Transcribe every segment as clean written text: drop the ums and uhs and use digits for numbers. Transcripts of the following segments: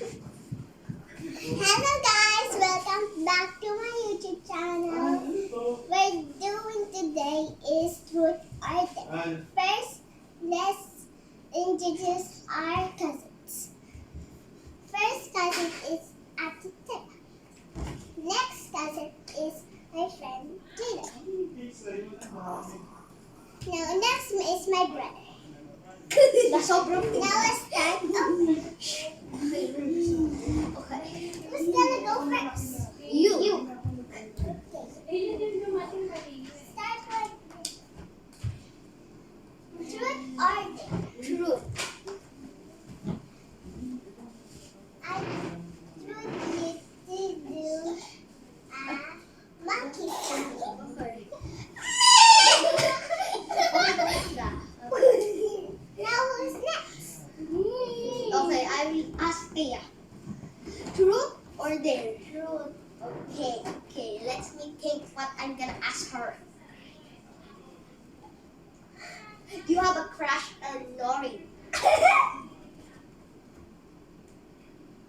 Hello guys, welcome back to my YouTube channel. We're doing today is truth or dare. First, let's introduce our cousins. First cousin is Ate Tia. Next cousin is my friend Gina. Now next is my brother. Now let's start over. Okay. Who's gonna go first? You. Start with truth or dare. Truth. I truth you to do a monkey shot. Now who's next? Okay, I will ask Tia. Truth or dare? Truth. Okay, let me think what I'm gonna ask her. Do you have a crush on Nori?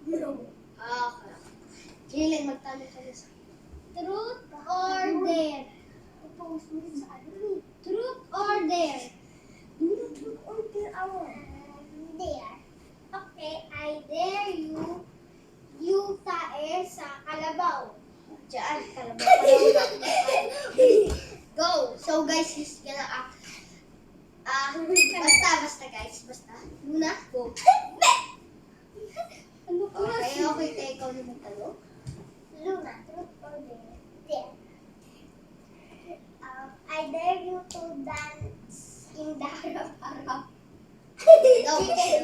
No. Okay. Jalen, magtanong ka na sa Truth or dare? post mo sa ano? Truth or dare? Truth or dare ako? Dare. Okay, I dare you. You tae sa kalabaw. Diyan, kalabaw. Go! So guys, he's gonna act. Basta guys, basta. Luna, go. Ano ko Okay, tayo ikaw na magtanong. Luna, truth or dare? Dare. I dare you to dance in the harap-harap. Chicken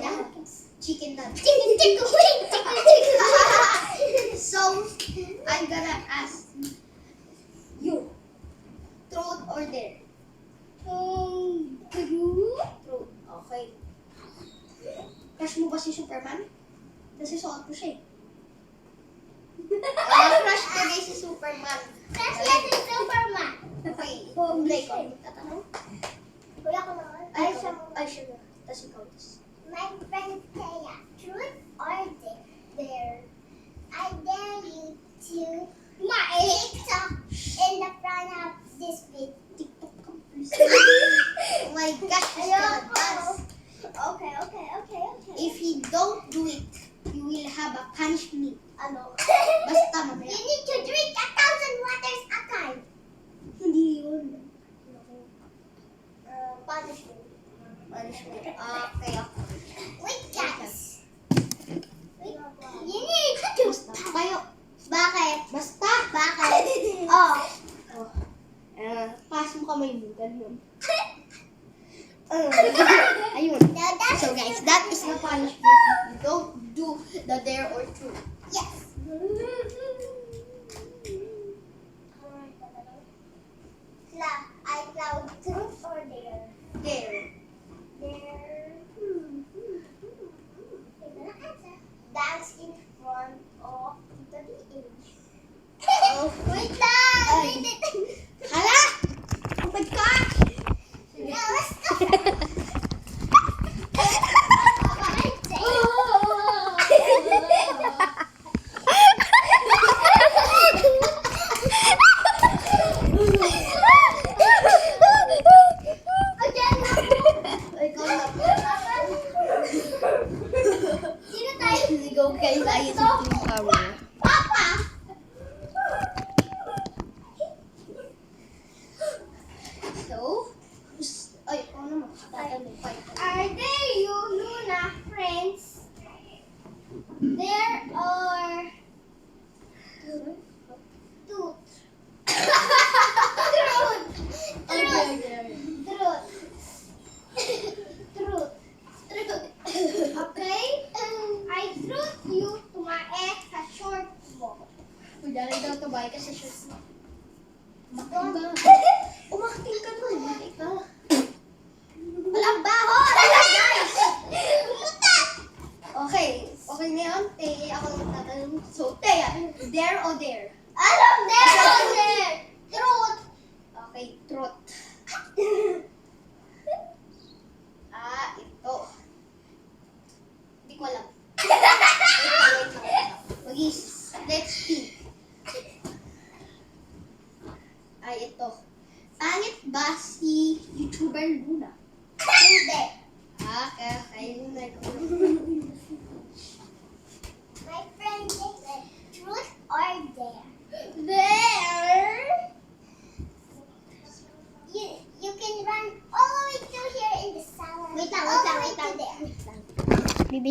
dance. Chicken dance. Chicken. So, I'm gonna ask you. Truth or dare? Truth? Truth. Okay. Crush mo ba si Superman? Kasi suot ko siya eh. Crush ko guys si Superman. Crush yan si Superman. Okay. Kulay ko. Tatanong? Kuya ko naman. Ay, siya na. Tapos ikaw. My friend Thea, truth or dare? Dare. I dare you to TikTok in the front of this video. TikTok ka please. Oh my gosh, she's gonna dance. Okay. If you don't do it, you will have a punishment. Ano? Basta mamaya. You need to drink 1,000 waters a time. Hindi yun. Punishment. Punishment. Okay. Wait, guys. Wait. You need to. Basta kayo. Bakit? Basta. Bakit? Oh. Pass mo kamay mo. Ganun. Ayun. Now that's So guys, that is the punishment if you don't do the dare or truth. yes. I cloud truth or dare? Dare. Dare. I'm gonna answer. Dance in front of the age. Oh. Wait lang! Ay. Wait it. Hala! Oh my gosh! No, stop. Ikaw na. Sino tayo? Go guys, ayun yung camera. Papa! So, ay, ano mo? Tatanong pa ito. Are there you, Luna, friends? There are tooth. Truth. Okay? I truth you to my ex sa short mo. Dali daw to buy kasi shorts mo. Don't. Umakting ka nun. Bakit ka? Walang baho! Guys! Okay. Okay na yun. Te, ako yung tatanong. So, Teya, dare o dare? Anong there? Truth. Okay, truth. Ito. Hindi ko alam.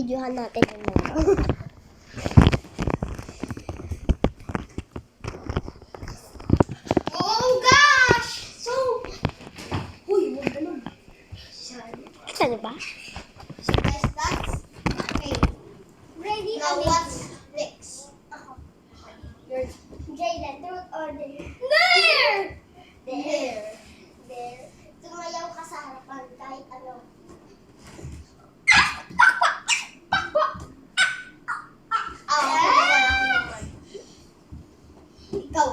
Bibidyohan natin yung mga. Oh gosh! So, uy, huwag ganun. Kita niyo ba? So guys, that's okay. Ready? Now what's next? Your Jaylen, truth or dare? there. Dare. Dare. Tumayaw ka sa harapan kahit ano. Ikaw,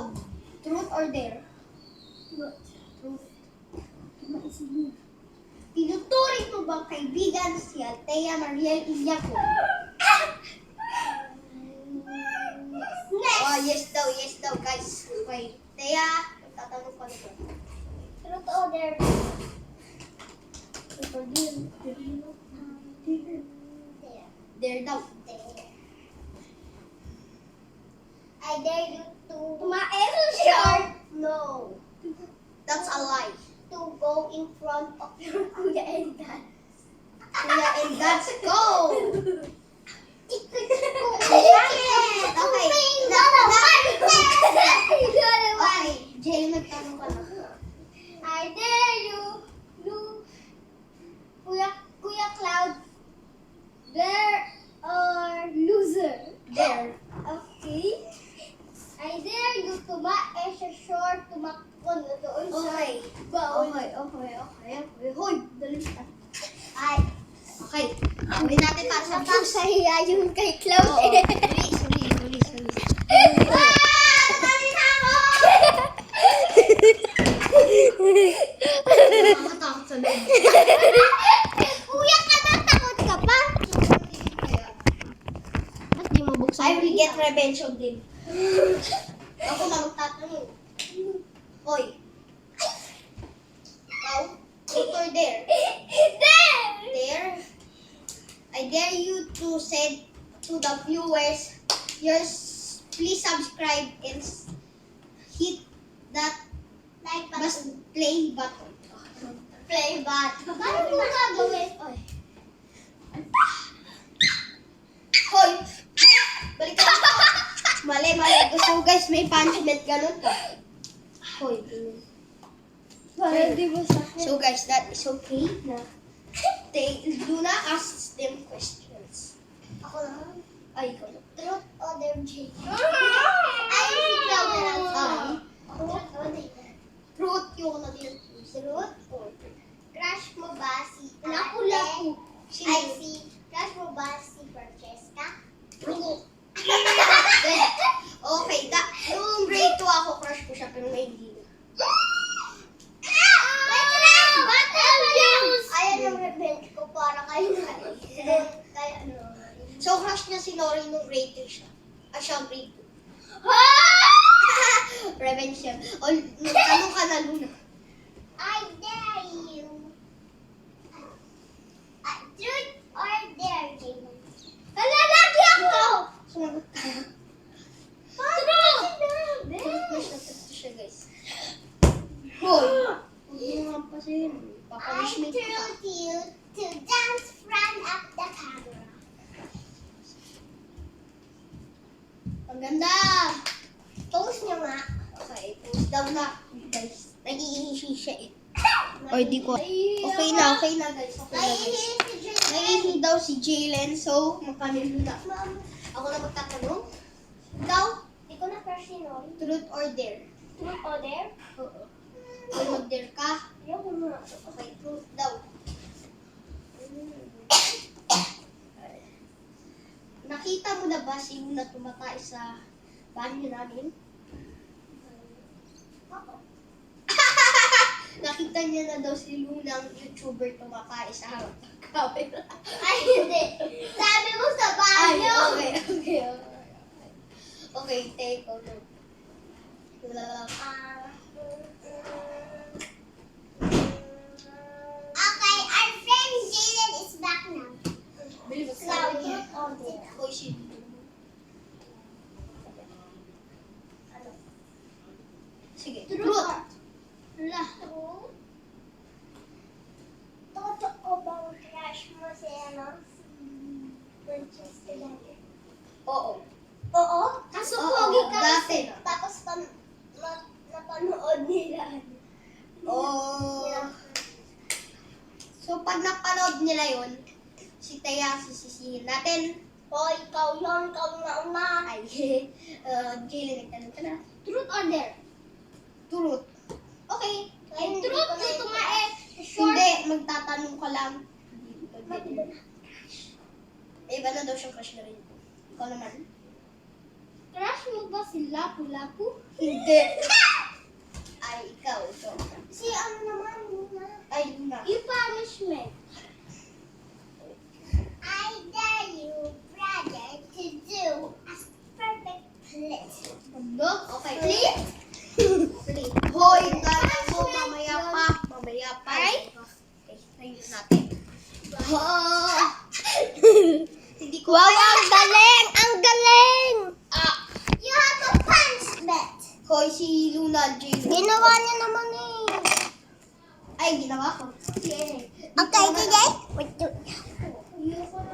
truth or dare? Truth. Truth. Tinuturing mo bang kaibigan si Althea Mariel Illaco? Oh, yes daw, guys. Okay. Thea, tatanong ko nito. Truth or dare? Truth or dare? Dare. Dare daw. Dare. I dare you to... Tumaero siya! No. That's a lie. To go in front of your kuya and dad. Kuya, and let's go! Okay. Okay, Jay, nagtanong ka na. I dare you, Kuya Cloud, dare or loser? Dare. Okay. I dare you tumae sa shore, tumakbo na doon sa Okay. baon. Okay. Hoy, dali ka. Ay, Okay. Gawin natin para sa views. napakahiya yung kay Cloud Oo. eh. Dali. Dali na ako! Nakakatakot sa loob. Kuya ka na, takot ka pa? Ba't di mo buksan? I will get revenge on them. Ako na magtatanong. Hoy. Ikaw? Truth or dare? Dare? I dare you to send to the viewers, please subscribe and hit that Like play button. play button. Paano mo gagawin? Oy. Hoy! Balik ka dito. Mali. Gusto ko guys, may punishment ganun ka. Hoy. Para di mo sa akin. So guys, that is okay na. Do not ask them questions. Ako lang. Ay, ikaw na. Truth or dare, Jay? Ay, si Cloud na lang. Ah. Truth or dare? Truth yung na din. Truth or dare? Crush mo ba si Lapu-lapu. Ay, crush mo ba si Francesca? Truth. Okay, nung grade 2 ako, crush ko siya, pero ngayon hindi na. Ayan yung revenge ko para kayo na. Kaya ano. So, crush niya si Nori nung grade 3 siya. Siya grade 2. Revenge siya. O, tanong ka na, Luna. I dare you. Truth or dare, Jamon? Lalaki ako! Sumagot ka. Truth! Truth siya, guys. Hoy! Huwag mo nga pa sa'yo. I Papalishment ka. truth you to dance front of the camera. Ang ganda! Post nyo nga. Okay, post daw na. Guys, nag-iihi siya eh. O, di ko. Okay na, guys. Okay na, guys. Naiihi daw si Jaylen, so magkanilo na. Mom, Ako na magtatanong. Daw, di ko na crush si Nori. truth or dare? Truth or dare? Oo. Kung mag-dare ka, Ayoko na. okay, truth daw. Nakita mo na ba si Luna tumatay sa banyo namin? Ako. Nakita niya na daw si Luna ang YouTuber tumatay sa harap ng camera. Ay, hindi. Sabi mo sa banyo. Okay. Okay, take on it. Okay, our friend Jaylen is back now. Bili mo Now, truth or dare? Hoy, si Sige, truth. True. Totoo bang crush mo si ano? Oo. Oo? Kaso Oo, pogi ka dati. tapos napanood nila. Oh. So, pag napanood nila yun, si Taya, sisisihin natin. O, ikaw yun, ikaw na una. Ay, Jalen, nagtanong ka na. Truth or dare? Truth. Okay. Ay, truth, ito nga eh. Short. Hindi, magtatanong ka lang. Iba na daw siyang crush na rin. Ikaw naman. Crush mo ba si Lapu-Lapu? Hindi. Ay, ikaw. Si ano naman, Luna? Ay, Luna. Yung punishment. I dare you, brother, to do a perfect split. Okay. Split? Split. Hoy, gana mo, mamaya pa. Mamaya pa. Ay? Okay, ayun natin. Hindi ko Wow, ang galing! Ang galing! Ah, You have a punishment. Hoy, si Luna, Jalen. Ginawa niya naman eh. Ay, ginawa ko. Okay. Okay, today, we're doing... Ayoko na.